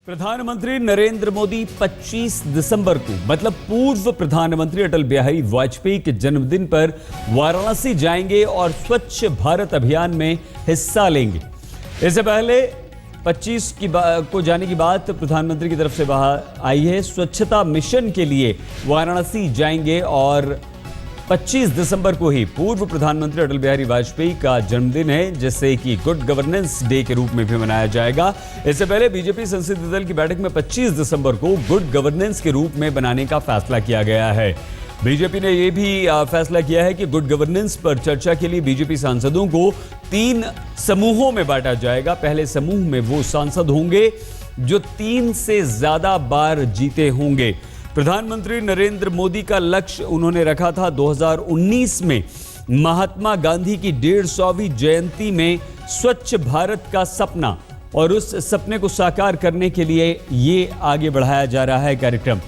प्रधानमंत्री नरेंद्र मोदी 25 दिसंबर को मतलब पूर्व प्रधानमंत्री अटल बिहारी वाजपेयी के जन्मदिन पर वाराणसी जाएंगे और स्वच्छ भारत अभियान में हिस्सा लेंगे। इससे पहले 25 को जाने की बात प्रधानमंत्री की तरफ से बाहर आई है। स्वच्छता मिशन के लिए वाराणसी जाएंगे और 25 दिसंबर को ही पूर्व प्रधानमंत्री अटल बिहारी वाजपेयी का जन्मदिन है, जिसे कि गुड गवर्नेंस डे के रूप में भी मनाया जाएगा। इससे पहले बीजेपी संसदीय दल की बैठक में 25 दिसंबर को गुड गवर्नेंस के रूप में बनाने का फैसला किया गया है। बीजेपी ने यह भी फैसला किया है कि गुड गवर्नेंस पर चर्चा के लिए बीजेपी सांसदों को 3 समूहों में बांटा जाएगा। पहले समूह में वो सांसद होंगे जो 3 से ज्यादा बार जीते होंगे। प्रधानमंत्री नरेंद्र मोदी का लक्ष्य उन्होंने रखा था 2019 में महात्मा गांधी की 150वीं जयंती में स्वच्छ भारत का सपना, और उस सपने को साकार करने के लिए ये आगे बढ़ाया जा रहा है कार्यक्रम।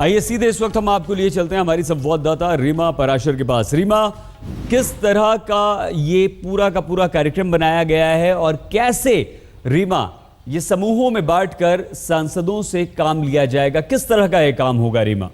आइए सीधे इस वक्त हम आपको लिए चलते हैं हमारी संवाददाता रीमा पराशर के पास। रीमा, किस तरह का ये पूरा का पूरा कार्यक्रम बनाया गया है और कैसे रीमा ये समूहों में बांटकर सांसदों से काम लिया जाएगा? किस तरह का ये काम होगा रीमा?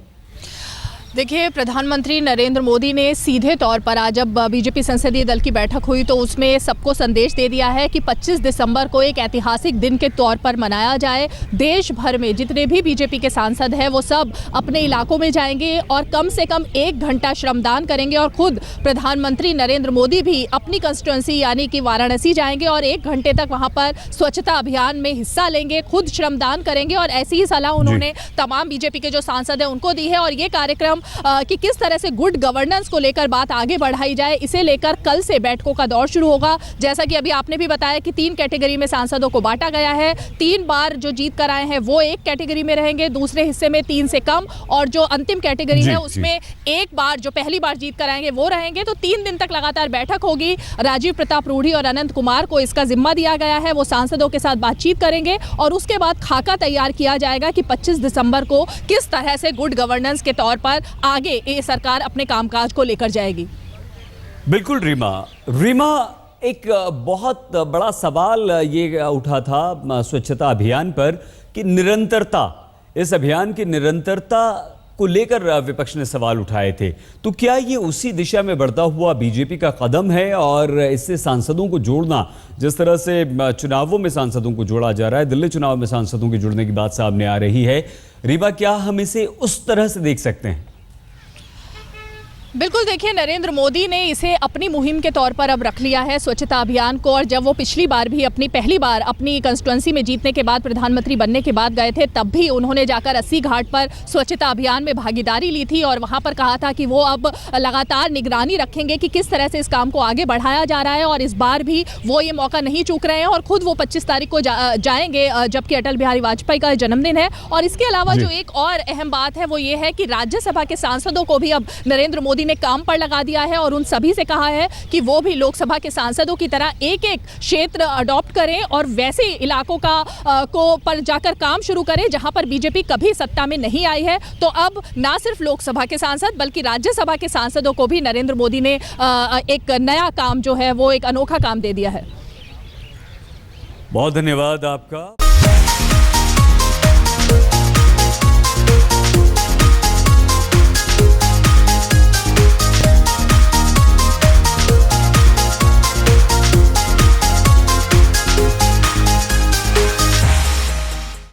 देखिए, प्रधानमंत्री नरेंद्र मोदी ने सीधे तौर पर आज जब बीजेपी संसदीय दल की बैठक हुई तो उसमें सबको संदेश दे दिया है कि 25 दिसंबर को एक ऐतिहासिक दिन के तौर पर मनाया जाए। देश भर में जितने भी बीजेपी के सांसद हैं वो सब अपने इलाकों में जाएंगे और कम से कम 1 घंटा श्रमदान करेंगे और खुद प्रधानमंत्री नरेंद्र मोदी भी अपनी कंस्टिट्यूंसी यानी कि वाराणसी जाएंगे और 1 घंटे तक वहाँ पर स्वच्छता अभियान में हिस्सा लेंगे, खुद श्रमदान करेंगे। और ऐसी ही सलाह उन्होंने तमाम बीजेपी के जो सांसद हैं उनको दी है। और ये कार्यक्रम कि किस तरह से गुड गवर्नेंस को लेकर बात आगे बढ़ाई जाए, इसे लेकर कल से बैठकों का दौर शुरू होगा। जैसा कि अभी आपने भी बताया कि 3 कैटेगरी में सांसदों को बांटा गया है। 3 बार जो जीत कर आए हैं वो एक कैटेगरी में रहेंगे, दूसरे हिस्से में 3 से कम, और जो अंतिम कैटेगरी है उसमें 1 बार जो पहली बार जीत कर आएंगे वो रहेंगे। तो 3 दिन तक लगातार बैठक होगी। राजीव प्रताप रूढ़ी और अनंत कुमार को इसका जिम्मा दिया गया है। वो सांसदों के साथ बातचीत करेंगे और उसके बाद खाका तैयार किया जाएगा कि 25 दिसंबर को किस तरह से गुड गवर्नेंस के तौर पर आगे ये सरकार अपने कामकाज को लेकर जाएगी। बिल्कुल रीमा, एक बहुत बड़ा सवाल ये उठा था स्वच्छता अभियान पर कि निरंतरता, इस अभियान की निरंतरता को लेकर विपक्ष ने सवाल उठाए थे। तो क्या ये उसी दिशा में बढ़ता हुआ बीजेपी का कदम है? और इससे सांसदों को जोड़ना, जिस तरह से चुनावों में सांसदों को जोड़ा जा रहा है, दिल्ली चुनाव में सांसदों के जुड़ने की बात सामने आ रही है, रीमा, क्या हम इसे उस तरह से देख सकते हैं? बिल्कुल, देखिए, नरेंद्र मोदी ने इसे अपनी मुहिम के तौर पर अब रख लिया है स्वच्छता अभियान को। और जब वो पिछली बार भी पहली बार अपनी कंस्टिट्यूंसी में जीतने के बाद, प्रधानमंत्री बनने के बाद गए थे, तब भी उन्होंने जाकर 80 घाट पर स्वच्छता अभियान में भागीदारी ली थी और वहां पर कहा था कि वो अब लगातार निगरानी रखेंगे कि किस तरह से इस काम को आगे बढ़ाया जा रहा है। और इस बार भी वो ये मौका नहीं चूक रहे हैं और खुद वो 25 तारीख को जाएंगे, जबकि अटल बिहारी वाजपेयी का जन्मदिन है। और इसके अलावा जो एक और अहम बात है वो ये है कि राज्यसभा के सांसदों को भी अब नरेंद्र मोदी ने काम पर लगा दिया है और उन सभी से कहा है कि वो भी लोकसभा के सांसदों की तरह एक-एक क्षेत्र अडॉप्ट करें और वैसे इलाकों पर जाकर काम शुरू करें जहां पर बीजेपी कभी सत्ता में नहीं आई है। तो अब ना सिर्फ लोकसभा के सांसद बल्कि राज्यसभा के सांसदों को भी नरेंद्र मोदी ने एक नया काम जो है वो एक अनोखा काम दे दिया है। बहुत धन्यवाद आपका।